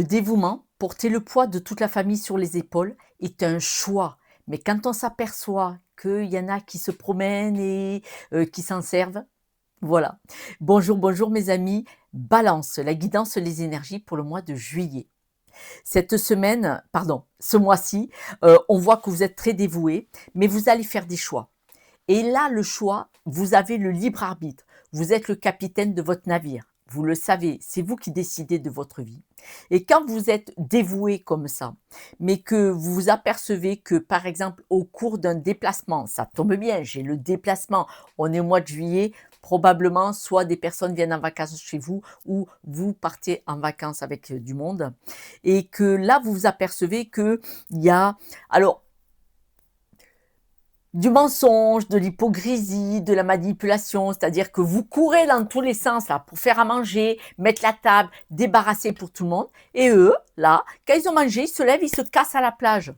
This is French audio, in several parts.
Le dévouement, porter le poids de toute la famille sur les épaules, est un choix. Mais quand on s'aperçoit qu'il y en a qui se promènent et qui s'en servent, voilà. Bonjour, bonjour mes amis. Balance, la guidance, les énergies pour le mois de juillet. Cette semaine, pardon, ce mois-ci, on voit que vous êtes très dévoués, mais vous allez faire des choix. Et là, le choix, vous avez le libre arbitre. Vous êtes le capitaine de votre navire. Vous le savez, c'est vous qui décidez de votre vie. Et quand vous êtes dévoué comme ça, mais que vous vous apercevez que, par exemple, au cours d'un déplacement, ça tombe bien, j'ai le déplacement, on est au mois de juillet, probablement, soit des personnes viennent en vacances chez vous, ou vous partez en vacances avec du monde, et que là, vous vous apercevez qu'il y a, alors, du mensonge, de l'hypocrisie, de la manipulation, c'est-à-dire que vous courez dans tous les sens là pour faire à manger, mettre la table, débarrasser pour tout le monde, et eux, là, quand ils ont mangé, ils se lèvent, ils se cassent à la plage.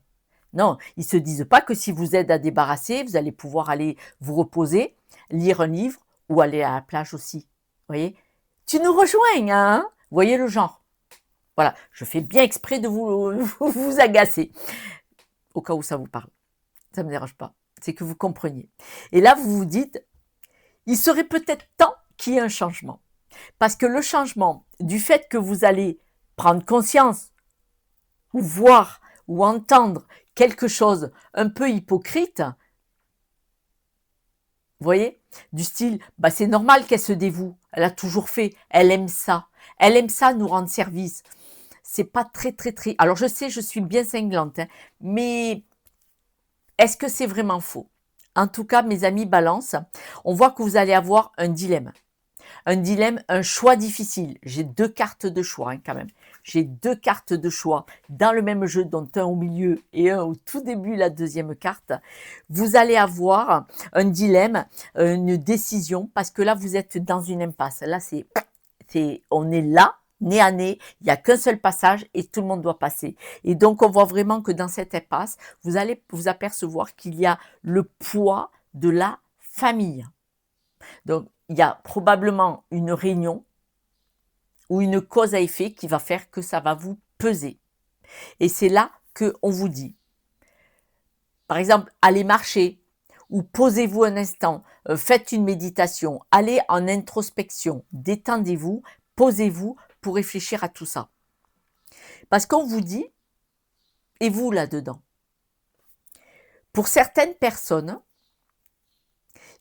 Non, ils se disent pas que si vous aidez à débarrasser, vous allez pouvoir aller vous reposer, lire un livre ou aller à la plage aussi. Vous voyez? Tu nous rejoins, hein? Vous voyez le genre? Voilà, je fais bien exprès de vous agacer, au cas où ça vous parle. Ça ne me dérange pas. C'est que vous compreniez. Et là, vous vous dites, il serait peut-être temps qu'il y ait un changement. Parce que le changement, du fait que vous allez prendre conscience, ou voir, ou entendre quelque chose un peu hypocrite, vous voyez, du style, bah c'est normal qu'elle se dévoue, elle a toujours fait, elle aime ça. Elle aime ça nous rendre service. C'est pas très, très, très... Alors je sais, je suis bien cinglante, hein, mais est-ce que c'est vraiment faux? En tout cas, mes amis balance, on voit que vous allez avoir un dilemme. Un dilemme, un choix difficile. J'ai deux cartes de choix hein, quand même. J'ai deux cartes de choix dans le même jeu, dont un au milieu et un au tout début, la deuxième carte. Vous allez avoir un dilemme, une décision, parce que là, vous êtes dans une impasse. Là, on est là, nez à nez, il n'y a qu'un seul passage et tout le monde doit passer. Et donc, on voit vraiment que dans cette impasse, vous allez vous apercevoir qu'il y a le poids de la famille. Donc, il y a probablement une réunion ou une cause à effet qui va faire que ça va vous peser. Et c'est là qu'on vous dit, par exemple, allez marcher ou posez-vous un instant, faites une méditation, allez en introspection, détendez-vous, posez-vous pour réfléchir à tout ça. Parce qu'on vous dit, et vous là-dedans, pour certaines personnes,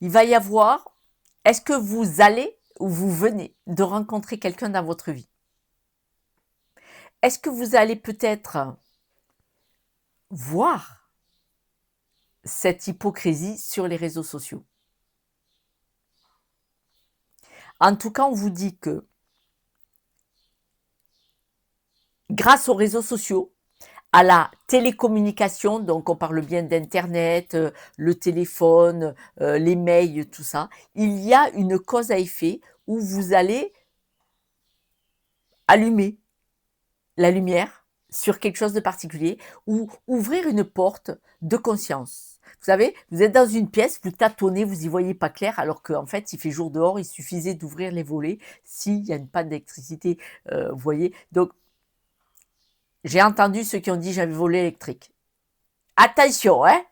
il va y avoir, est-ce que vous allez ou vous venez de rencontrer quelqu'un dans votre vie? Est-ce que vous allez peut-être voir cette hypocrisie sur les réseaux sociaux? En tout cas, on vous dit que grâce aux réseaux sociaux, à la télécommunication, donc on parle bien d'internet, le téléphone, les mails, tout ça, il y a une cause à effet où vous allez allumer la lumière sur quelque chose de particulier ou ouvrir une porte de conscience. Vous savez, vous êtes dans une pièce, vous tâtonnez, vous y voyez pas clair, alors qu'en fait, il fait jour dehors, il suffisait d'ouvrir les volets s'il y a une panne d'électricité, vous voyez. Donc, j'ai entendu ceux qui ont dit j'avais volé électrique. Attention, hein.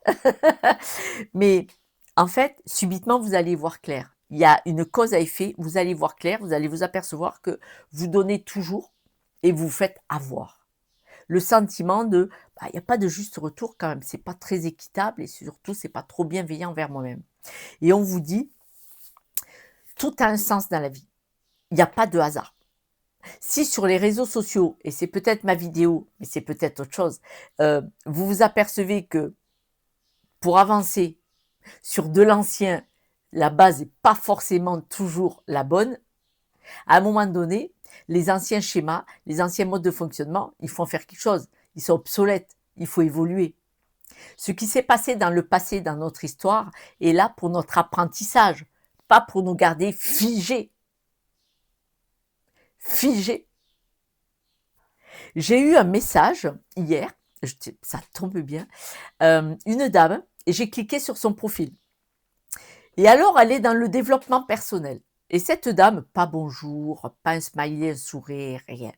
Mais en fait, subitement, vous allez voir clair. Il y a une cause à effet, vous allez voir clair, vous allez vous apercevoir que vous donnez toujours et vous faites avoir. Le sentiment de, bah, il n'y a pas de juste retour quand même, c'est pas très équitable et surtout, c'est pas trop bienveillant envers moi-même. Et on vous dit, tout a un sens dans la vie. Il n'y a pas de hasard. Si sur les réseaux sociaux, et c'est peut-être ma vidéo, mais c'est peut-être autre chose, vous vous apercevez que pour avancer sur de l'ancien, la base n'est pas forcément toujours la bonne, à un moment donné, les anciens schémas, les anciens modes de fonctionnement, il faut en faire quelque chose. Ils sont obsolètes, il faut évoluer. Ce qui s'est passé dans le passé, dans notre histoire, est là pour notre apprentissage, pas pour nous garder figés. Figés. J'ai eu un message hier, ça tombe bien, une dame, et j'ai cliqué sur son profil. Et alors, elle est dans le développement personnel. Et cette dame, pas bonjour, pas un smiley, un sourire, rien.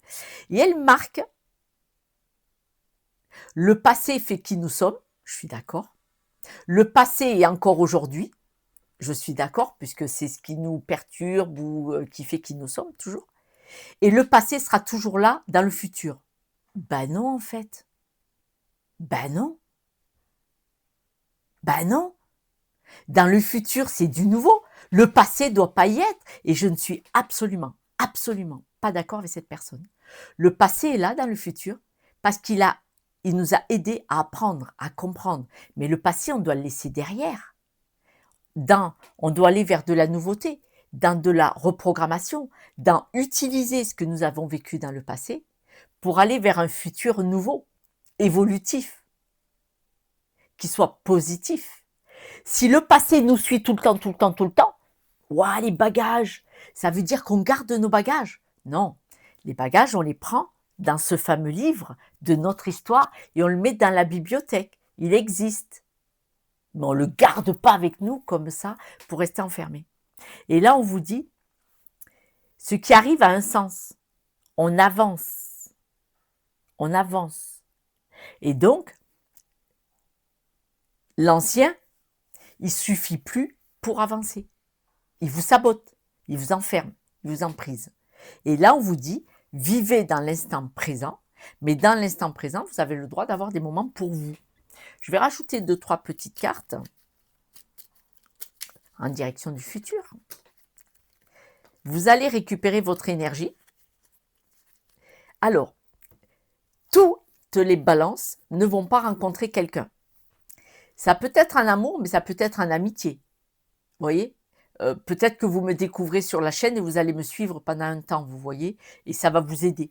Et elle marque Le passé fait qui nous sommes, je suis d'accord. Le passé est encore aujourd'hui, je suis d'accord, puisque c'est ce qui nous perturbe ou qui fait qui nous sommes toujours. Et le passé sera toujours là dans le futur. Ben non, en fait. Ben non. Ben non. Dans le futur, c'est du nouveau. Le passé ne doit pas y être. Et je ne suis absolument, absolument pas d'accord avec cette personne. Le passé est là dans le futur parce il nous a aidés à apprendre, à comprendre. Mais le passé, on doit le laisser derrière. On doit aller vers de la nouveauté, dans de la reprogrammation, dans utiliser ce que nous avons vécu dans le passé pour aller vers un futur nouveau, évolutif, qui soit positif. Si le passé nous suit tout le temps, tout le temps, tout le temps, ouah, les bagages, ça veut dire qu'on garde nos bagages. Non, les bagages, on les prend dans ce fameux livre de notre histoire et on le met dans la bibliothèque. Il existe. Mais on ne le garde pas avec nous comme ça pour rester enfermé. Et là, on vous dit, ce qui arrive a un sens. On avance. On avance. Et donc, l'ancien, il suffit plus pour avancer. Il vous sabote, il vous enferme, il vous emprise. Et là, on vous dit, vivez dans l'instant présent, mais dans l'instant présent, vous avez le droit d'avoir des moments pour vous. Je vais rajouter 2-3 petites cartes en direction du futur. Vous allez récupérer votre énergie. Alors, toutes les balances ne vont pas rencontrer quelqu'un. Ça peut être un amour, mais ça peut être en amitié. Vous voyez, peut-être que vous me découvrez sur la chaîne et vous allez me suivre pendant un temps, vous voyez, et ça va vous aider.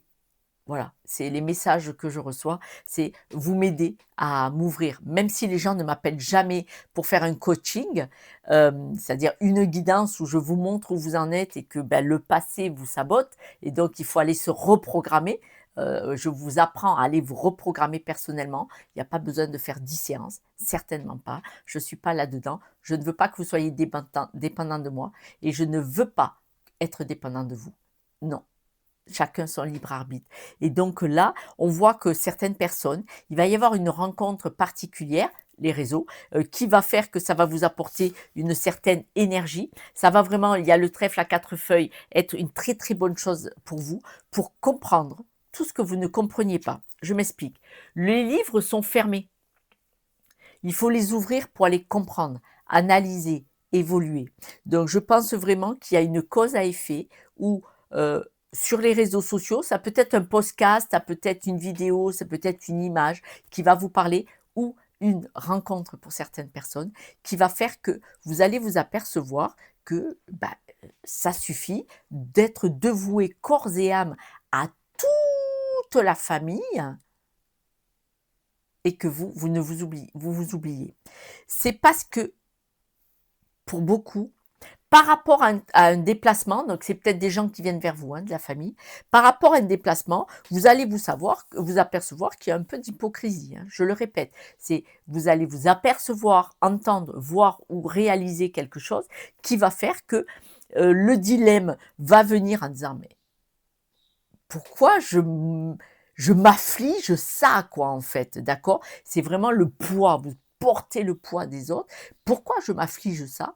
Voilà, c'est les messages que je reçois, c'est vous m'aider à m'ouvrir. Même si les gens ne m'appellent jamais pour faire un coaching, c'est-à-dire une guidance où je vous montre où vous en êtes et que le passé vous sabote et donc il faut aller se reprogrammer. Je vous apprends à aller vous reprogrammer personnellement. Il n'y a pas besoin de faire 10 séances, certainement pas. Je ne suis pas là-dedans. Je ne veux pas que vous soyez dépendant de moi et je ne veux pas être dépendant de vous. Non. Chacun son libre arbitre. Et donc là, on voit que certaines personnes, il va y avoir une rencontre particulière, les réseaux, qui va faire que ça va vous apporter une certaine énergie. Ça va vraiment, il y a le trèfle à 4 feuilles, être une très très bonne chose pour vous, pour comprendre tout ce que vous ne compreniez pas. Je m'explique. Les livres sont fermés. Il faut les ouvrir pour aller comprendre, analyser, évoluer. Donc je pense vraiment qu'il y a une cause à effet où sur les réseaux sociaux, ça peut être un podcast, ça peut être une vidéo, ça peut être une image qui va vous parler ou une rencontre pour certaines personnes qui va faire que vous allez vous apercevoir que ça suffit d'être dévoué corps et âme à toute la famille et que vous vous oubliez. C'est parce que pour beaucoup, par rapport à un déplacement, donc c'est peut-être des gens qui viennent vers vous, de la famille, par rapport à un déplacement, vous allez vous apercevoir qu'il y a un peu d'hypocrisie. Je le répète, vous allez vous apercevoir, entendre, voir ou réaliser quelque chose qui va faire que le dilemme va venir en disant mais pourquoi je m'afflige ça, quoi, en fait, d'accord? C'est vraiment le poids, vous portez le poids des autres. Pourquoi je m'afflige ça?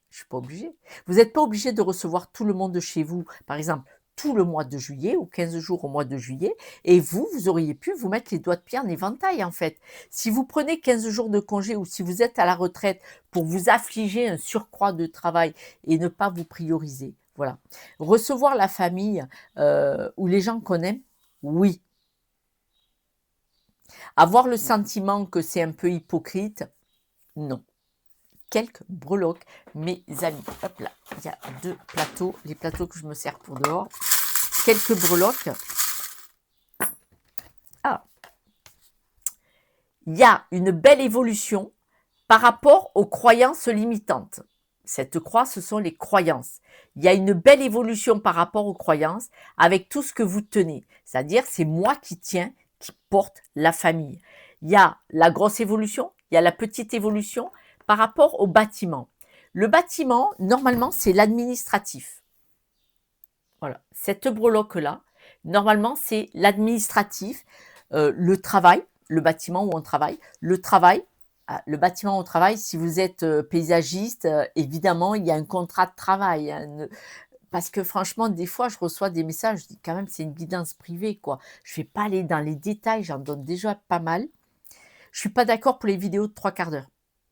Je ne suis pas obligée. Vous n'êtes pas obligé de recevoir tout le monde chez vous, par exemple, tout le mois de juillet ou 15 jours au mois de juillet, et vous auriez pu vous mettre les doigts de pied en éventail, en fait. Si vous prenez 15 jours de congé ou si vous êtes à la retraite pour vous affliger un surcroît de travail et ne pas vous prioriser, voilà. Recevoir la famille ou les gens qu'on aime, oui. Avoir le sentiment que c'est un peu hypocrite, non. Quelques breloques, mes amis. Hop là, il y a 2 plateaux, les plateaux que je me sers pour dehors. Quelques breloques. Ah. Il y a une belle évolution par rapport aux croyances limitantes. Cette croix, ce sont les croyances. Il y a une belle évolution par rapport aux croyances avec tout ce que vous tenez. C'est-à-dire, c'est moi qui tiens, qui porte la famille. Il y a la grosse évolution, il y a la petite évolution par rapport au bâtiment. Le bâtiment, normalement, c'est l'administratif. Voilà, cette breloque-là, normalement, c'est l'administratif, le travail, le bâtiment où on travaille. Le travail, le bâtiment où on travaille, si vous êtes paysagiste, évidemment, il y a un contrat de travail, hein, parce que franchement, des fois, je reçois des messages, je dis quand même, c'est une guidance privée, quoi. Je ne vais pas aller dans les détails, j'en donne déjà pas mal. Je suis pas d'accord pour les vidéos de 3/4 d'heure.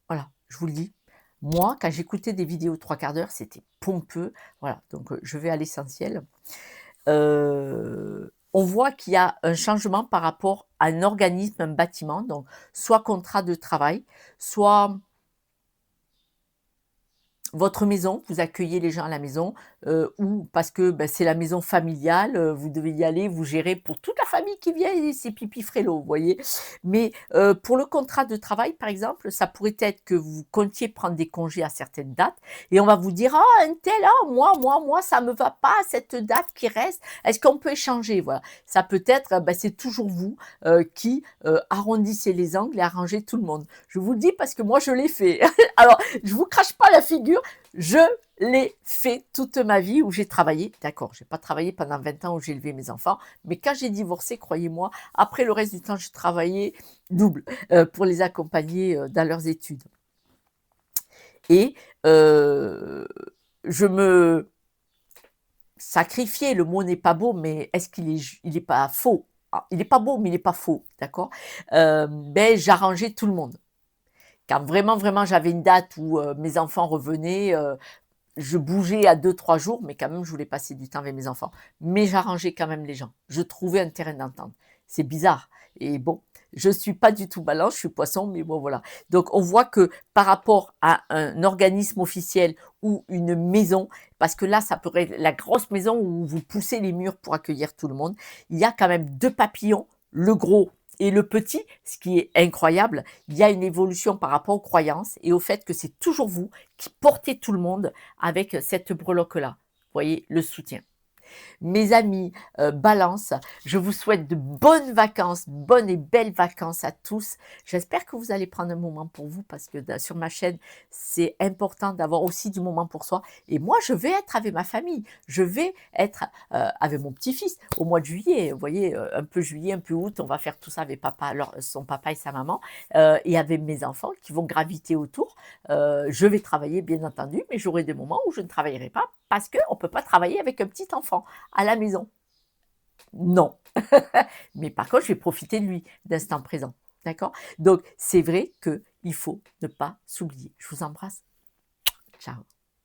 Voilà, je vous le dis. Moi, quand j'écoutais des vidéos de 3/4 d'heure, c'était pompeux. Voilà, donc je vais à l'essentiel. On voit qu'il y a un changement par rapport à un organisme, un bâtiment, donc soit contrat de travail, soit votre maison, vous accueillez les gens à la maison, ou parce que, c'est la maison familiale, vous devez y aller, vous gérez pour toute la famille qui vient et c'est pipi frélo, vous voyez? Mais, pour le contrat de travail, par exemple, ça pourrait être que vous comptiez prendre des congés à certaines dates et on va vous dire: «Ah untel, ah moi ça me va pas cette date qui reste, est-ce qu'on peut échanger?» Voilà. Ça peut être, c'est toujours vous, qui, arrondissez les angles et arrangez tout le monde. Je vous le dis parce que moi je l'ai fait. Alors je vous crache pas la figure, je l'ai fait toute ma vie où j'ai travaillé. D'accord, j'ai pas travaillé pendant 20 ans où j'ai élevé mes enfants, mais quand j'ai divorcé, croyez-moi, après le reste du temps, j'ai travaillé double pour les accompagner dans leurs études. Et je me sacrifiais, le mot n'est pas beau, mais est-ce qu'il est, il est pas faux? Ah, il est pas beau, mais il est pas faux, d'accord? J'arrangeais tout le monde. Quand vraiment, vraiment, j'avais une date où mes enfants revenaient, je bougeais à 2, 3 jours, mais quand même, je voulais passer du temps avec mes enfants. Mais j'arrangeais quand même les gens. Je trouvais un terrain d'entente. C'est bizarre. Et bon, je suis pas du tout balance, je suis poisson, mais bon, voilà. Donc, on voit que par rapport à un organisme officiel ou une maison, parce que là, ça pourrait être la grosse maison où vous poussez les murs pour accueillir tout le monde, il y a quand même deux papillons, le gros et le petit, ce qui est incroyable. Il y a une évolution par rapport aux croyances et au fait que c'est toujours vous qui portez tout le monde avec cette breloque-là. Vous voyez, le soutien. Mes amis, Balance, je vous souhaite de bonnes vacances, bonnes et belles vacances à tous. J'espère que vous allez prendre un moment pour vous parce que sur ma chaîne, c'est important d'avoir aussi du moment pour soi. Et moi, je vais être avec ma famille. Je vais être avec mon petit-fils au mois de juillet. Vous voyez, un peu juillet, un peu août, on va faire tout ça avec papa, son papa et sa maman, et avec mes enfants qui vont graviter autour. Je vais travailler, bien entendu, mais j'aurai des moments où je ne travaillerai pas parce qu'on ne peut pas travailler avec un petit enfant à la maison. Non. Mais par contre, je vais profiter de lui, d'instant présent. D'accord? Donc, c'est vrai qu'il faut ne pas s'oublier. Je vous embrasse. Ciao.